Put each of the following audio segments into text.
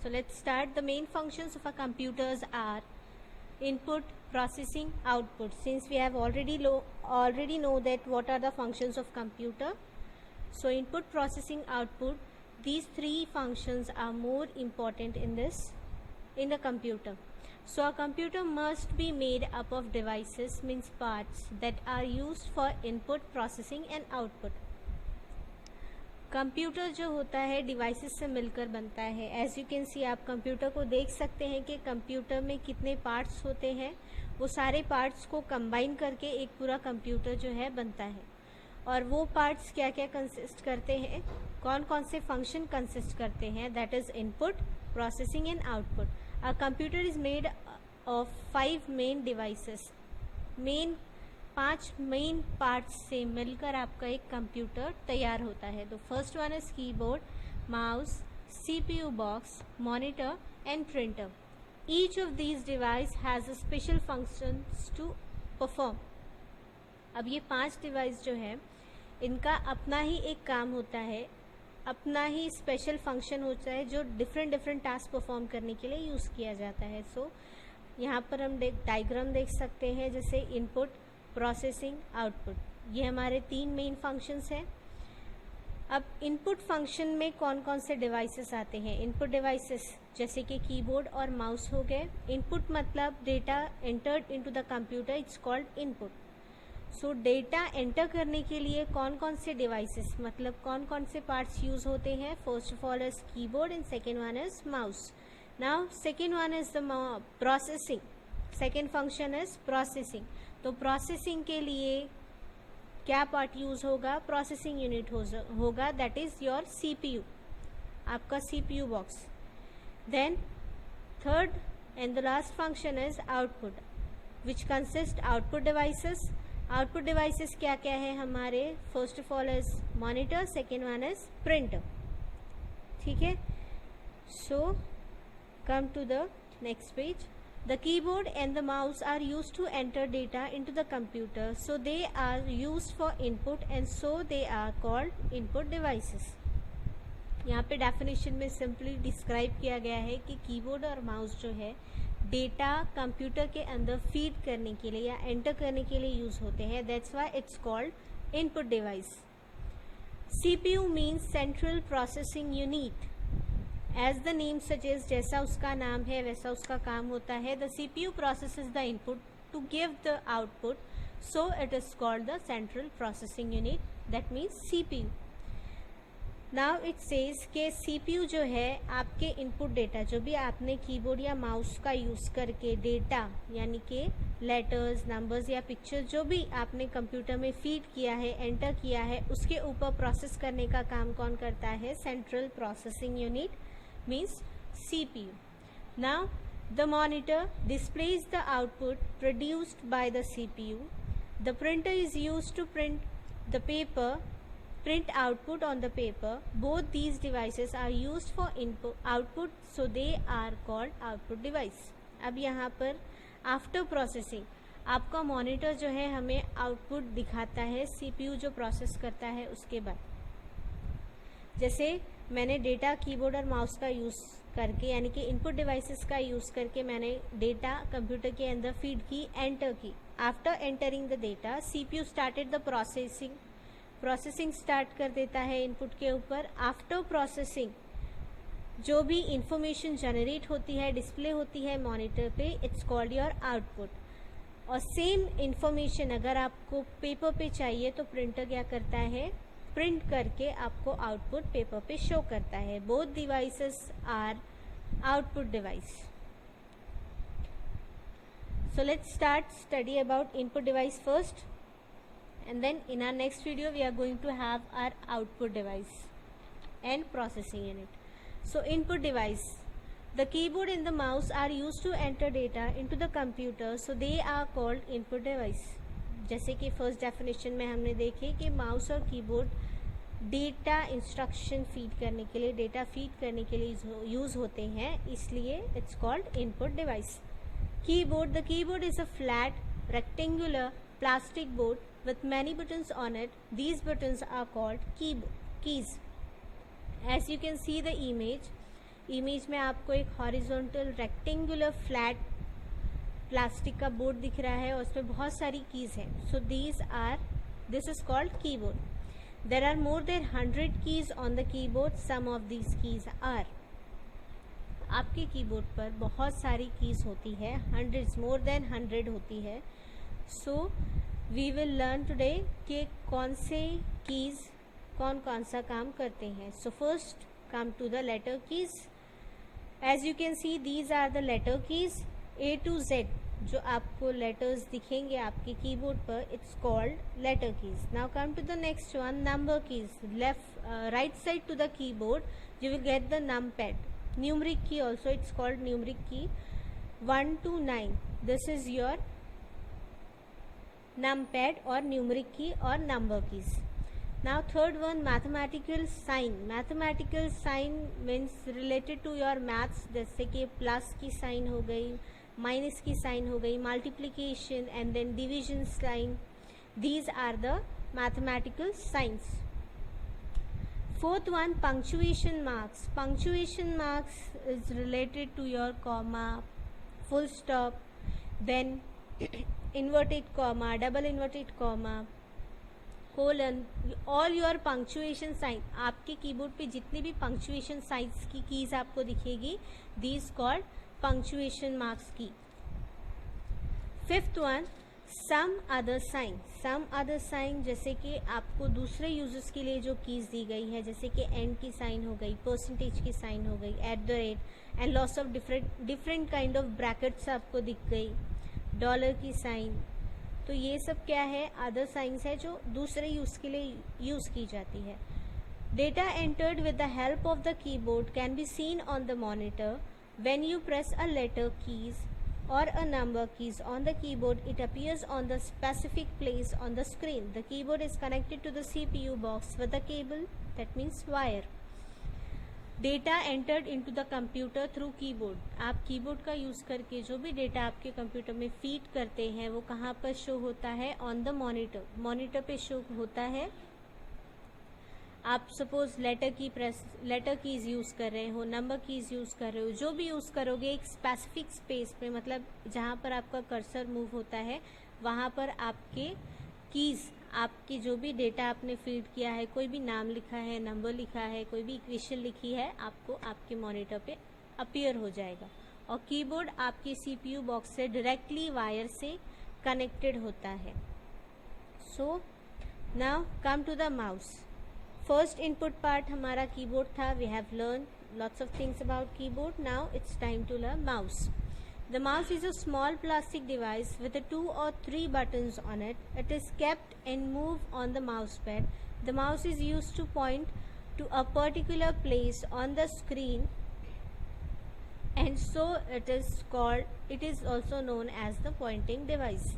So let's start. The main functions of a computers are input, processing, output. Since we have already know that what are the functions of computer, so input, processing, output, these three functions are more important in the computer. So a computer must be made up of devices, means parts, that are used for input, processing and output. Computer जो होता है devices से मिलकर बनता है. As you can सी, आप computer को देख सकते हैं कि कंप्यूटर में कितने पार्ट्स होते हैं. वो सारे पार्ट्स को कंबाइन करके एक पूरा कंप्यूटर जो है बनता है. और वो पार्ट्स क्या क्या कंसिस्ट करते हैं, कौन कौन से फंक्शन कंसिस्ट करते हैं, that is input, processing and output. A computer is made of 5 main devices. 5 main parts से मिलकर आपका एक कंप्यूटर तैयार होता है. तो first one is keyboard, mouse, CPU box, monitor and printer. Each of these device has a special functions to perform. अब ये 5 डिवाइस जो है इनका अपना ही एक काम होता है, अपना ही स्पेशल फंक्शन होता है जो डिफरेंट टास्क परफॉर्म करने के लिए यूज़ किया जाता है. सो यहाँ पर हम डायग्राम देख सकते हैं, जैसे इनपुट, प्रोसेसिंग, आउटपुट, ये हमारे 3 मेन फंक्शंस हैं. अब इनपुट फंक्शन में कौन कौन से डिवाइसेस आते हैं. इनपुट डिवाइसेस जैसे कि कीबोर्ड और माउस हो गए. इनपुट मतलब data entered into the computer, it's called input. So data enter करने के लिए कौन कौन से डिवाइसेस मतलब कौन कौन से पार्ट्स यूज होते हैं. First of all is keyboard and second one is mouse. Now second one is the processing. Second function is processing. तो प्रोसेसिंग के लिए क्या पार्ट यूज होगा, प्रोसेसिंग यूनिट होगा, दैट इज योर सीपीयू, आपका CPU box. Then third and the last function is output, which consist output devices. Output devices क्या क्या है हमारे, first of all is monitor, second one is printer. ठीक है. So come to the next page. The keyboard and the mouse are used to enter data into the computer, so they are used for input and so they are called input devices. यहाँ पे definition में simply describe किया गया है कि keyboard और mouse जो है डेटा कंप्यूटर के अंदर फीड करने के लिए या एंटर करने के लिए यूज होते हैं. That's why it's called input device. CPU means central processing unit. As the name suggest, जैसा उसका नाम है वैसा उसका काम होता है. The CPU processes the input to give the output, so it is called the central processing unit, that means CPU. Now it says के सीपीयू जो है आपके इनपुट डेटा, जो भी आपने कीबोर्ड या माउस का यूज करके डेटा यानी कि लेटर्स, नंबर्स या पिक्चर जो भी आपने कंप्यूटर में फीड किया है, एंटर किया है, उसके ऊपर प्रोसेस करने का काम कौन करता है, central processing unit means CPU. Now the monitor displays the output produced by the CPU. The printer is used to print output on the paper. Both these devices are used for output, so they are called output device. अब यहाँ पर after processing आपका monitor जो है हमें output दिखाता है CPU जो प्रोसेस करता है उसके बाद. जैसे मैंने डेटा कीबोर्ड और माउस का यूज़ करके यानी कि इनपुट डिवाइसेस का यूज़ करके मैंने डेटा कंप्यूटर के अंदर फीड की, एंटर की. After entering the data CPU started the processing start कर देता है इनपुट के ऊपर. आफ्टर प्रोसेसिंग जो भी इंफॉर्मेशन जनरेट होती है, डिस्प्ले होती है मॉनिटर पे, इट्स कॉल्ड योर आउटपुट. और सेम इंफॉर्मेशन अगर आपको पेपर पे चाहिए तो प्रिंटर क्या करता है, प्रिंट करके आपको आउटपुट पेपर पे शो करता है. Both devices are output device. So let's start study about input device first and then in our next video we are going to have our output device and processing unit. So input device, the keyboard and the mouse are used to enter data into the computer, so they are called input device. जैसे कि first definition में हमने देखे कि mouse और keyboard data instruction feed करने के लिए, डेटा फीड करने के लिए यूज होते हैं, इसलिए it's called input device. Keyboard, the keyboard is a flat rectangular plastic board with many buttons on it. These buttons are called keys. As you can see the image, image में आपको एक horizontal rectangular flat plastic का board दिख रहा है और उसमें बहुत सारी कीज हैं. So this is called keyboard. There are more than 100 keys on the keyboard. Some of these keys are, आपके कीबोर्ड पर बहुत सारी कीज होती है, हंड्रेड्स, मोर देन 100 होती है. So we will learn today कि कौन से कीज कौन कौन सा काम करते हैं. So first come to the letter keys. As you can see these are the letter keys A to Z. जो आपको लेटर्स दिखेंगे आपके कीबोर्ड पर, it's called letter keys. Now come to the next one, number keys. Left right side to the keyboard you will get the numpad. Numeric key also, it's called numeric key. 1 to 9, this is your numpad or numeric key or number keys. Now third one, mathematical sign. Mathematical sign means related to your maths, जैसे कि plus की sign हो गई, minus की sign हो गई, multiplication and then division sign. These are the mathematical signs. Fourth one, punctuation marks. Punctuation marks is related to your comma, full stop, then inverted comma, double inverted comma, colon. All your punctuation sign. आपके keyboard पे जितनी भी punctuation signs की keys आपको दिखेगी, these called punctuation marks key. Fifth one, some other sign. Some other sign जैसे कि आपको दूसरे यूजर्स के लिए जो कीज दी गई है, जैसे कि एंड की साइन हो गई, परसेंटेज की साइन हो गई, at the rate and lots of different kind of brackets आपको दिख गई, डॉलर की साइन. तो ये सब क्या है, अदर साइंस है जो दूसरे यूज के लिए यूज की जाती है. Data entered with the help of the keyboard can be seen on the monitor. When you press a letter keys or a number keys on the keyboard, it appears on the specific place on the screen. The keyboard is connected to the CPU box with a cable, that means wire. Data entered into the computer through keyboard. आप keyboard का use करके जो भी data आपके computer में feed करते हैं वो कहाँ पर शो होता है, ऑन द मॉनिटर. मॉनिटर पे शो होता है. आप सपोज लेटर कीज यूज़ कर रहे हो, नंबर कीज यूज़ कर रहे हो, जो भी यूज़ करोगे एक स्पेसिफिक स्पेस पे, मतलब जहाँ पर आपका कर्सर मूव होता है वहाँ पर आपके कीज, आपकी जो भी डेटा आपने फीड किया है, कोई भी नाम लिखा है, नंबर लिखा है, कोई भी इक्वेशन लिखी है, आपको आपके मॉनिटर पे अपीयर हो जाएगा. और कीबोर्ड आपके CPU बॉक्स से डायरेक्टली वायर से कनेक्टेड होता है. So now come to the mouse. First input part हमारा कीबोर्ड था. We have learn lots of things about keyboard. Now it's time to learn mouse. The mouse is a small plastic device with 2 or 3 buttons on it. It is kept and moved on the mouse pad. The mouse is used to point to a particular place on the screen, and so it is also known as the pointing device.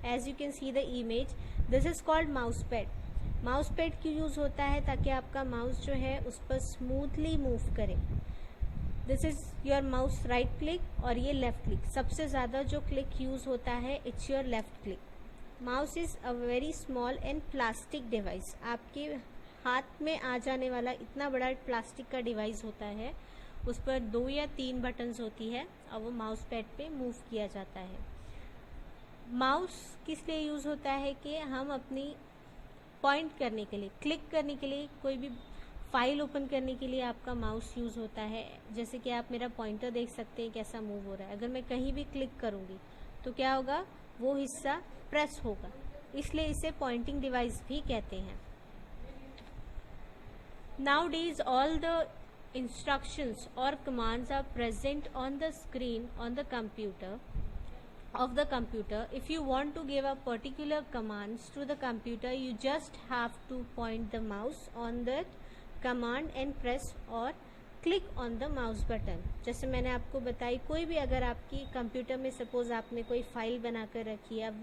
As you can see the image, this is called mouse pad. Mouse pad क्यों use होता है, ताकि आपका mouse जो है उस पर smoothly move करे. This is your mouse right click और ये लेफ्ट क्लिक. सबसे ज़्यादा जो क्लिक यूज़ होता है it's your left click. Mouse is a very small and plastic device. आपके हाथ में आ जाने वाला इतना बड़ा प्लास्टिक का डिवाइस होता है, उस पर 2 या 3 बटन्स होती है और वो माउस पैड पे मूव किया जाता है. माउस किस लिए यूज़ होता है कि हम अपनी पॉइंट करने के लिए, क्लिक करने के लिए, कोई भी फाइल ओपन करने के लिए आपका माउस यूज़ होता है. जैसे कि आप मेरा पॉइंटर देख सकते हैं कैसा मूव हो रहा है. अगर मैं कहीं भी क्लिक करूँगी तो क्या होगा, वो हिस्सा प्रेस होगा, इसलिए इसे पॉइंटिंग डिवाइस भी कहते हैं. नाउडेज ऑल द इंस्ट्रक्शंस और commands are present on the screen on the computer of the computer. If you want to give a particular commands to the computer, you just have to point the mouse on that command and press or click on the mouse button. जैसे मैंने आपको बताई, कोई भी अगर आपकी computer में suppose आपने कोई फाइल बना कर रखी है,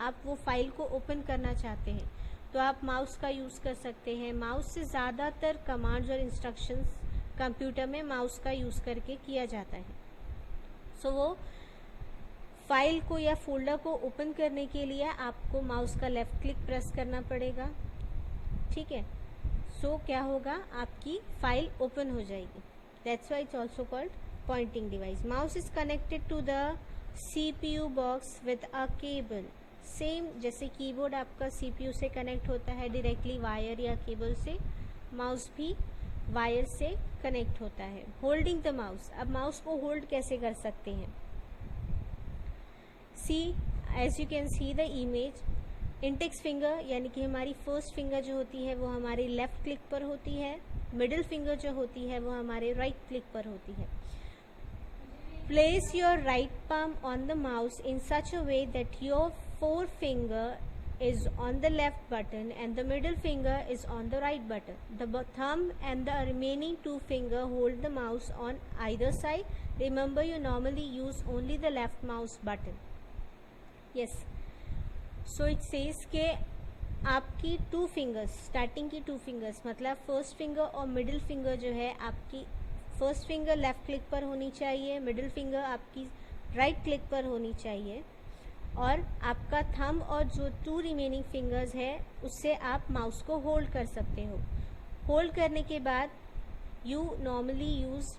आप वो फाइल को ओपन करना चाहते हैं तो आप माउस का यूज़ कर सकते हैं. माउस से ज़्यादातर कमांड्स और इंस्ट्रक्शंस कंप्यूटर में माउस का यूज़ करके किया जाता है. सो वो फाइल को या फोल्डर को ओपन करने के लिए आपको माउस का लेफ्ट क्लिक प्रेस करना पड़ेगा. ठीक है. सो क्या होगा, आपकी फाइल ओपन हो जाएगी. That's why it's also called pointing device. Mouse is connected to the CPU box with a cable. Same जैसे कीबोर्ड आपका CPU से कनेक्ट होता है डायरेक्टली वायर या केबल से, माउस भी वायर से कनेक्ट होता है. Holding the mouse. अब माउस को होल्ड कैसे कर सकते हैं? See as you can see the image, index finger यानी कि हमारी फर्स्ट फिंगर जो होती है वो हमारे लेफ्ट क्लिक पर होती है, मिडिल फिंगर जो होती है वो हमारे राइट क्लिक पर होती है. Place your right palm on the mouse in such a way that your forefinger is on the left button and the middle finger is on the right button. The thumb and the remaining two finger hold the mouse on either side. Remember, you normally use only the left mouse button. Yes. So it says के आपकी two fingers, starting की two fingers मतलब first finger और middle finger जो है आपकी first finger left click पर होनी चाहिए, मिडिल फिंगर आपकी राइट क्लिक पर होनी चाहिए, और आपका थंब और जो टू रिमेनिंग फिंगर्स है उससे आप माउस को होल्ड कर सकते हो. होल्ड करने के बाद you normally use,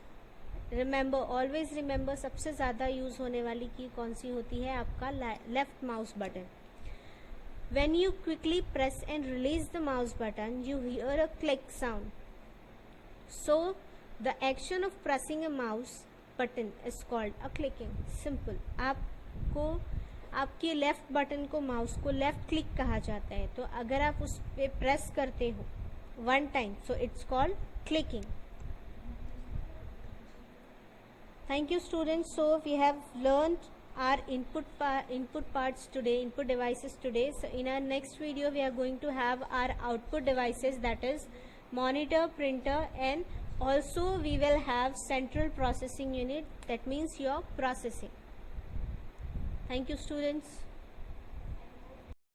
remember, always remember, सबसे ज़्यादा यूज़ होने वाली की कौन सी होती है? आपका left mouse button. When you quickly press and release the mouse button, you hear a click sound. So, the action of pressing a mouse button is called a clicking. Simple. आपको आपके left button को, mouse को left click कहा जाता है. तो अगर आप उस पे प्रेस करते हो one time, so it's called clicking. Thank you, students. So we have learned our input parts today, input devices today. So in our next video we are going to have our output devices, that is monitor, printer, and also we will have central processing unit, that means your processing. Thank you, students.